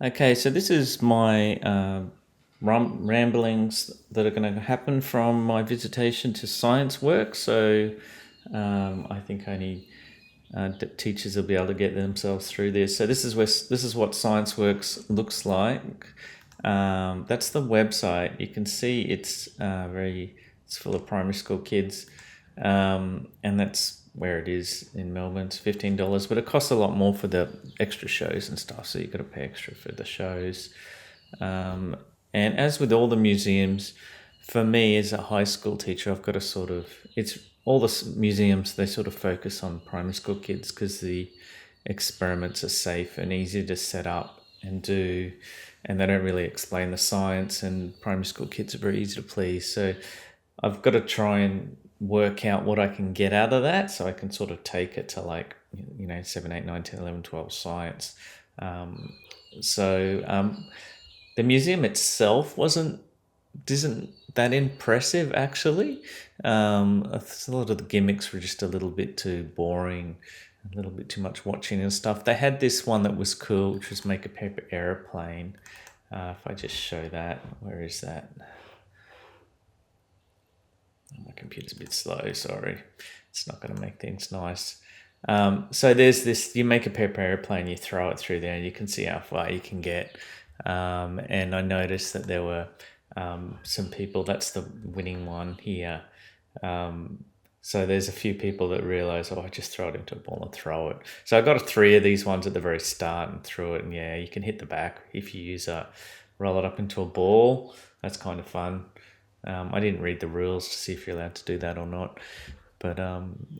Okay, so this is my ramblings that are going to happen from my visitation to ScienceWorks. So I think only teachers will be able to get themselves through this. So this is what ScienceWorks looks like. That's the website. You can see it's full of primary school kids, and that's where it is in Melbourne. It's $15, but it costs a lot more for the extra shows and stuff. So you've got to pay extra for the shows. And as with all the museums, for me as a high school teacher, I've got to it's all the museums, they sort of focus on primary school kids because the experiments are safe and easy to set up and do, and they don't really explain the science, and primary school kids are very easy to please. So I've got to try and work out what I can get out of that so I can sort of take it to 7, 8, 9, 10, 11, 12 science. Um, so the museum itself isn't that impressive actually. A lot of the gimmicks were just a little bit too boring, a little bit too much watching and stuff. They had this one that was cool, which was make a paper airplane. If I just show that, where is that? My computer's a bit slow, sorry. It's not going to make things nice. So there's this, you make a paper airplane, you throw it through there and you can see how far you can get. And I noticed that there were some people, that's the winning one here. So there's a few people that realize, I just throw it into a ball and throw it. So I got 3 of these ones at the very start and threw it. And yeah, you can hit the back if you roll it up into a ball. That's kind of fun. I didn't read the rules to see if you're allowed to do that or not. But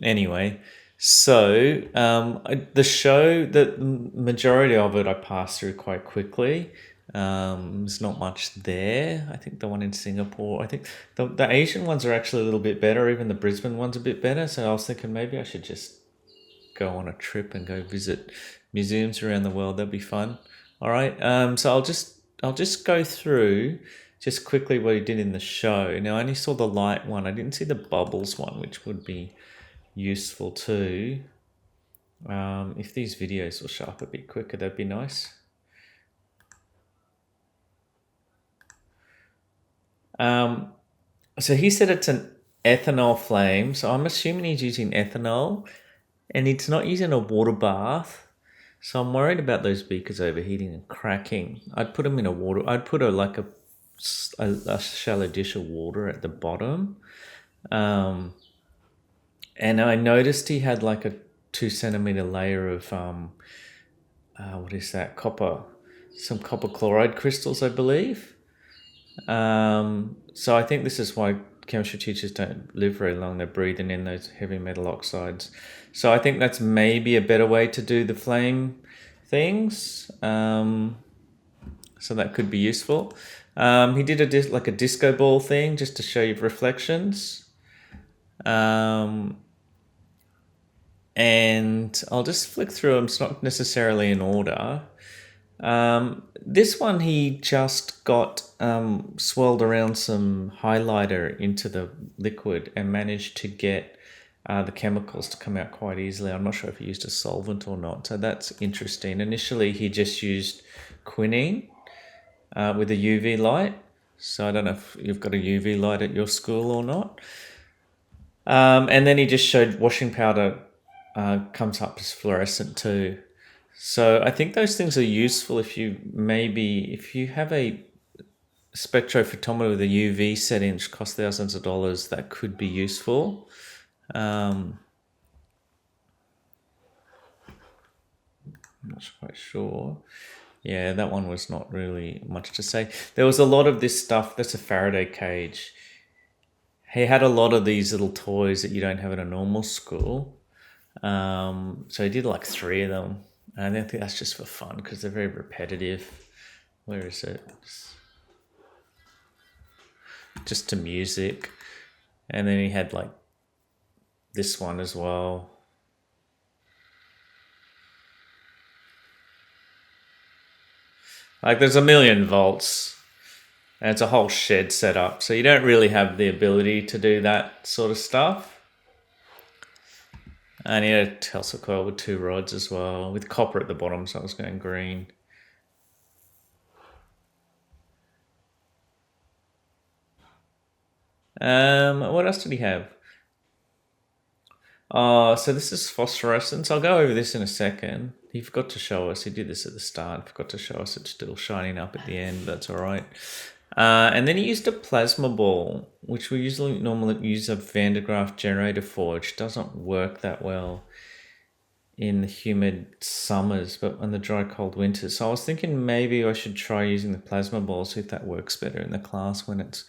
anyway, so the show, the majority of it I passed through quite quickly. There's not much there. I think the one in Singapore, I think the Asian ones are actually a little bit better. Even the Brisbane one's a bit better. So I was thinking maybe I should just go on a trip and go visit museums around the world. That'd be fun. All right. So I'll just go through just quickly what he did in the show. Now I only saw the light one. I didn't see the bubbles one, which would be useful too. If these videos will show up a bit quicker, that'd be nice. So he said it's an ethanol flame. So I'm assuming he's using ethanol, and it's not using a water bath. So I'm worried about those beakers overheating and cracking. I'd put them in a water. I'd put a shallow dish of water at the bottom. And I noticed he had like a 2 centimeter layer of what is that? Some copper chloride crystals, I believe. So I think this is why chemistry teachers don't live very long. They're breathing in those heavy metal oxides. So I think that's maybe a better way to do the flame things. So that could be useful. He did a disco ball thing just to show you reflections. And I'll just flick through them. It's not necessarily in order. This one he just got swirled around some highlighter into the liquid and managed to get the chemicals to come out quite easily. I'm not sure if he used a solvent or not, so that's interesting. Initially he just used quinine with a UV light, so I don't know if you've got a UV light at your school or not. And then he just showed washing powder comes up as fluorescent too. So I think those things are useful if you have a spectrophotometer with a UV setting, which costs thousands of dollars, that could be useful. I'm not quite sure. Yeah, that one was not really much to say. There was a lot of this stuff. That's a Faraday cage. He had a lot of these little toys that you don't have in a normal school. So he did like 3 of them. And I think that's just for fun because they're very repetitive. Where is it? Just to music. And then he had like this one as well. Like there's a million volts. And it's a whole shed set up. So you don't really have the ability to do that sort of stuff. And he had a Tesla coil with 2 rods as well, with copper at the bottom, so I was going green. What else did he have? So this is phosphorescence. I'll go over this in a second. He forgot to show us. He did this at the start. Forgot to show us it's still shining up at the end. That's all right. And then he used a plasma ball, which we normally use a Van de Graaff generator for, which doesn't work that well in the humid summers, but in the dry, cold winters. So I was thinking maybe I should try using the plasma ball, see if that works better in the class when it's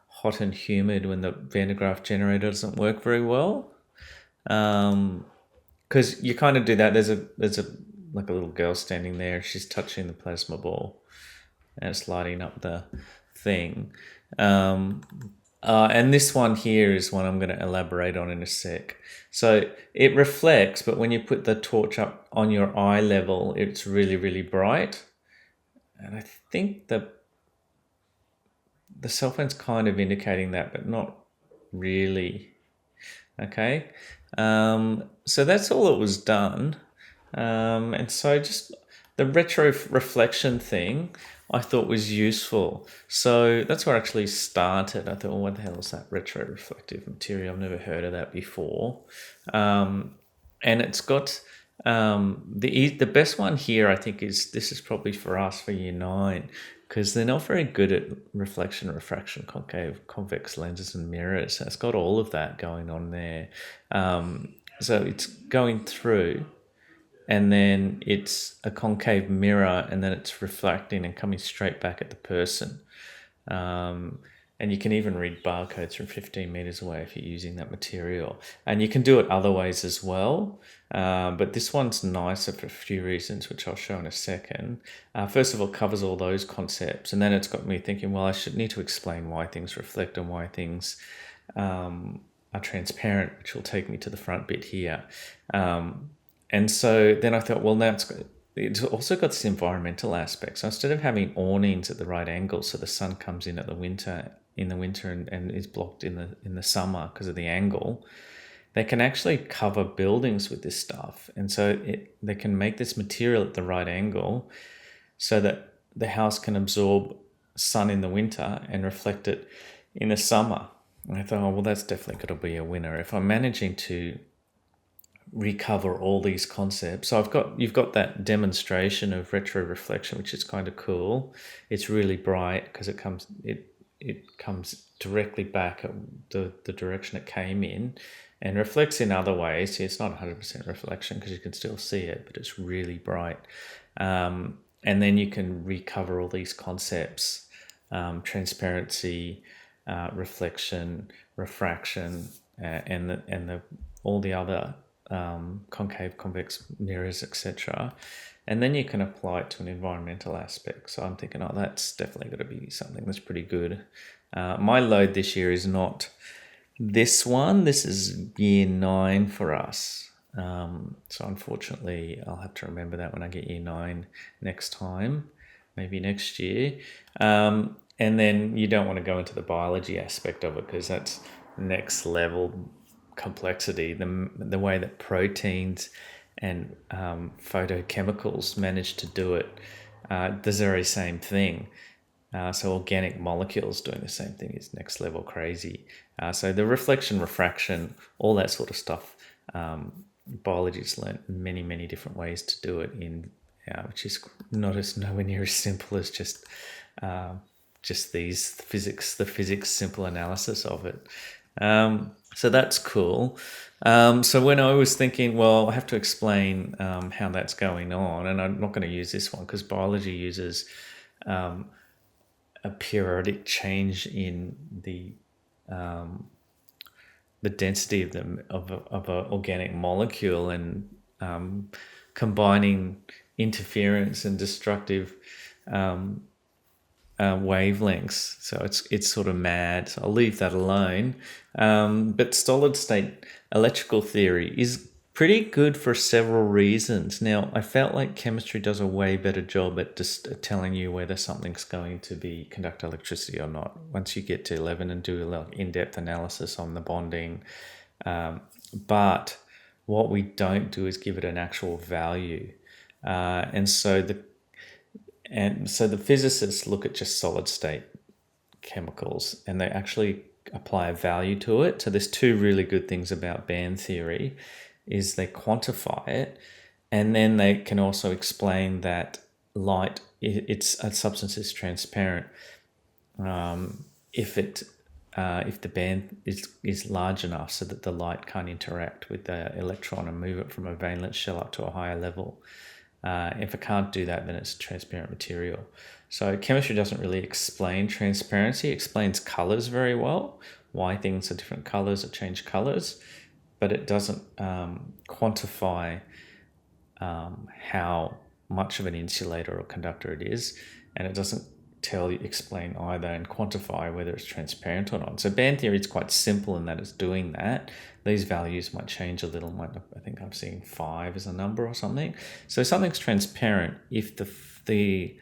hot and humid, when the Van de Graaff generator doesn't work very well. Because you kind of do that. There's a like a little girl standing there. She's touching the plasma ball, and it's lighting up the thing. And this one here is one I'm going to elaborate on in a sec. So it reflects, but when you put the torch up on your eye level, it's really, really bright. And I think the cell phone's kind of indicating that, but not really. Okay. So that's all that was done. And so just the retro reflection thing I thought was useful. So that's where I actually started. I thought, well, what the hell is that retro reflective material? I've never heard of that before. And it's got the best one here, I think, this is probably for us for year 9, because they're not very good at reflection, refraction, concave, convex lenses and mirrors. So it's got all of that going on there. So it's going through, and then it's a concave mirror, and then it's reflecting and coming straight back at the person. And you can even read barcodes from 15 meters away if you're using that material. And you can do it other ways as well. But this one's nicer for a few reasons, which I'll show in a second. First of all, it covers all those concepts. And then it's got me thinking, well, I should need to explain why things reflect and why things are transparent, which will take me to the front bit here. And so then I thought, well, now it's also got this environmental aspect. So instead of having awnings at the right angle, so the sun comes in in the winter and is blocked in the summer because of the angle, they can actually cover buildings with this stuff. And so they can make this material at the right angle so that the house can absorb sun in the winter and reflect it in the summer. And I thought, oh, well, that's definitely going to be a winner. If I'm managing to recover all these concepts. So you've got that demonstration of retro reflection, which is kind of cool. It's really bright because it comes directly back at the direction it came in, and reflects in other ways. See, it's not 100% reflection because you can still see it, but it's really bright. And then you can recover all these concepts: transparency, reflection, refraction, and all the other concave, convex mirrors, etc. And then you can apply it to an environmental aspect. So I'm thinking, oh, that's definitely going to be something that's pretty good. My load this year is not this one. This is year 9 for us. So unfortunately, I'll have to remember that when I get year 9 next time, maybe next year. And then you don't want to go into the biology aspect of it because that's next level complexity, the way that proteins and photochemicals manage to do it, the very same thing. So organic molecules doing the same thing is next level crazy. So the reflection, refraction, all that sort of stuff, biology's learned many, many different ways to do it which is nowhere near as simple as just the physics simple analysis of it. So that's cool. So when I was thinking, well, I have to explain how that's going on, and I'm not going to use this one because biology uses a periodic change in the density of an organic molecule, and combining interference and destructive wavelengths. So it's sort of mad. So I'll leave that alone. But solid state electrical theory is pretty good for several reasons. Now, I felt like chemistry does a way better job at just telling you whether something's going to conduct electricity or not. Once you get to 11 and do a in-depth analysis on the bonding. But what we don't do is give it an actual value. And so the physicists look at just solid state chemicals, and they actually apply a value to it. So there's two really good things about band theory, is they quantify it, and then they can also explain that light, it's a substance is transparent if the band is large enough so that the light can't interact with the electron and move it from a valence shell up to a higher level. If it can't do that, then it's a transparent material. So chemistry doesn't really explain transparency. It explains colors very well, why things are different colors or change colors, but it doesn't quantify how much of an insulator or conductor it is, and it doesn't explain either and quantify whether it's transparent or not. So band theory is quite simple in that it's doing that. These values might change a little. I think I've seen 5 as a number or something. So something's transparent if the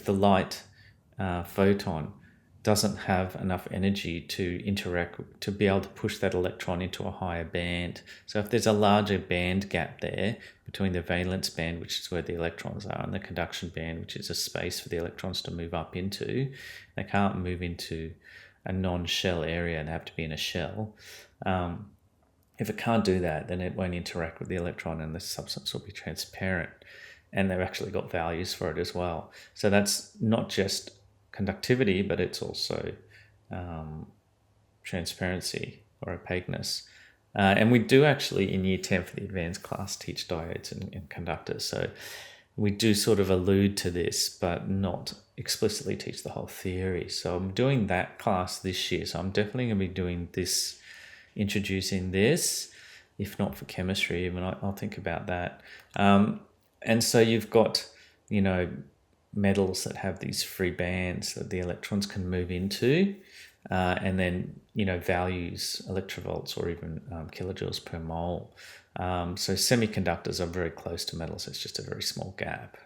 light photon doesn't have enough energy to interact, to be able to push that electron into a higher band. So if there's a larger band gap there between the valence band, which is where the electrons are, and the conduction band, which is a space for the electrons to move up into, they can't move into a non-shell area and have to be in a shell. If it can't do that, then it won't interact with the electron and the substance will be transparent. And they've actually got values for it as well. So that's not just conductivity, but it's also transparency or opaqueness. And we do actually in year 10 for the advanced class teach diodes and conductors. So we do sort of allude to this, but not explicitly teach the whole theory. So I'm doing that class this year. So I'm definitely going to be doing this, introducing this, if not for chemistry, even I'll think about that. And so you've got, metals that have these free bands that the electrons can move into, and then, values, electrovolts or even kilojoules per mole. So semiconductors are very close to metals. It's just a very small gap.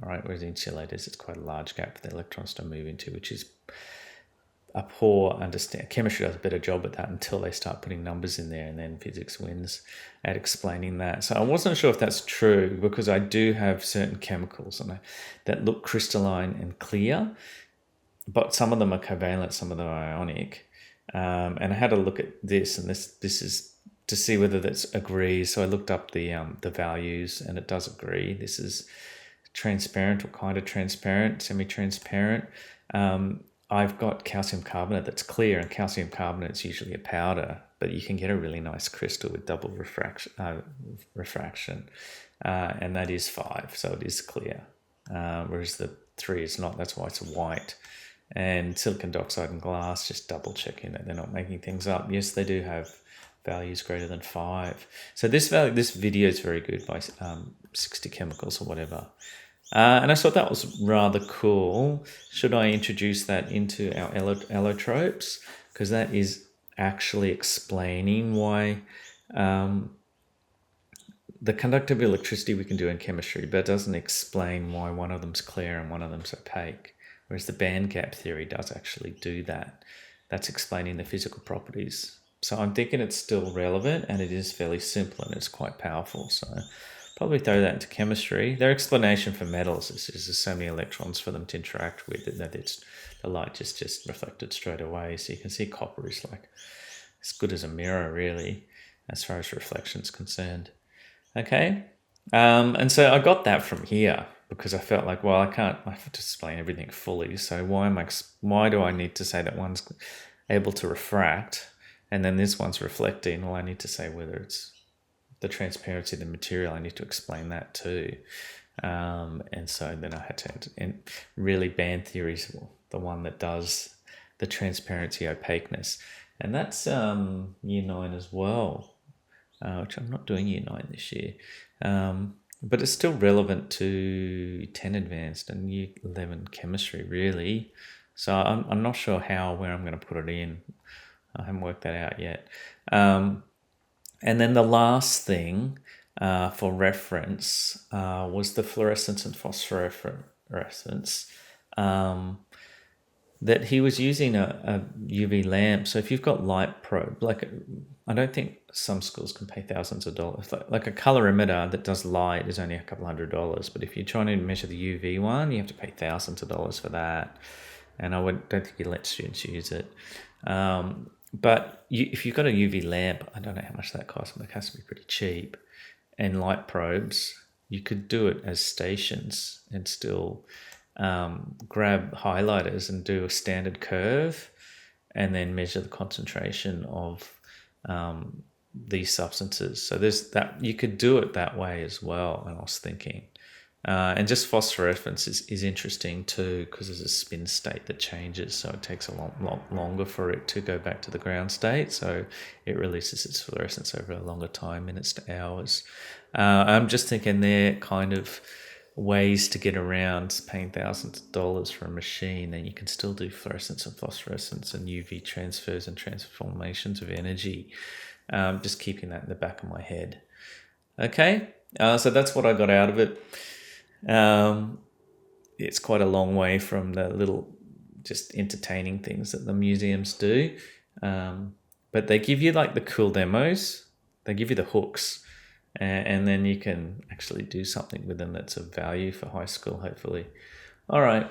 All right. Whereas insulators, it's quite a large gap for the electrons to move into, which is a poor understanding. Chemistry does a better job at that until they start putting numbers in there, and then physics wins at explaining that. So I wasn't sure if that's true, because I do have certain chemicals that look crystalline and clear, but some of them are covalent, some of them are ionic. And I had a look at this, and this is to see whether that agrees. So I looked up the values, and it does agree. This is transparent or kind of transparent, semi-transparent. I've got calcium carbonate that's clear, and calcium carbonate is usually a powder, but you can get a really nice crystal with double refraction, and that is 5, so it is clear, whereas the 3 is not. That's why it's white. And silicon dioxide and glass, just double checking that they're not making things up. Yes, they do have values greater than 5. So this video is very good, by 60 chemicals or whatever. And I thought that was rather cool. Should I introduce that into our allotropes? Because that is actually explaining why the conductivity of electricity we can do in chemistry, but it doesn't explain why one of them's clear and one of them's opaque. Whereas the band gap theory does actually do that. That's explaining the physical properties. So I'm thinking it's still relevant, and it is fairly simple, and it's quite powerful. So probably throw that into chemistry. Their explanation for metals is there's so many electrons for them to interact with that the light just reflected straight away. So you can see copper is like as good as a mirror, really, as far as reflection is concerned. Okay, and so I got that from here because I felt like, well, I have to explain everything fully. So why do I need to say that one's able to refract and then this one's reflecting? Well, I need to say whether it's the transparency of the material. I need to explain that too. And so then I had to, and really band theory is the one that does the transparency opaqueness. And that's year 9 as well, which I'm not doing year 9 this year. But it's still relevant to 10 advanced and year 11 chemistry, really. So I'm not sure where I'm going to put it in. I haven't worked that out yet. And then the last thing for reference was the fluorescence and phosphorescence. That he was using a UV lamp. So if you've got light probe, I don't think some schools can pay thousands of dollars. Like a colorimeter that does light is only a couple $100. But if you're trying to measure the UV one, you have to pay thousands of dollars for that. and don't think you let students use it. But if you've got a UV lamp, I don't know how much that costs, but it has to be pretty cheap, and light probes, you could do it as stations and still grab highlighters and do a standard curve and then measure the concentration of these substances. So there's that, you could do it that way as well. And I was thinking, and just phosphorescence is interesting too, because there's a spin state that changes, so it takes a lot longer for it to go back to the ground state. So it releases its fluorescence over a longer time, minutes to hours. I'm just thinking they're kind of ways to get around paying thousands of dollars for a machine, then you can still do fluorescence and phosphorescence and UV transfers and transformations of energy. Just keeping that in the back of my head. Okay, so that's what I got out of it. It's quite a long way from the little just entertaining things that the museums do. But they give you like the cool demos. They give you the hooks. And then you can actually do something with them that's of value for high school, hopefully. All right.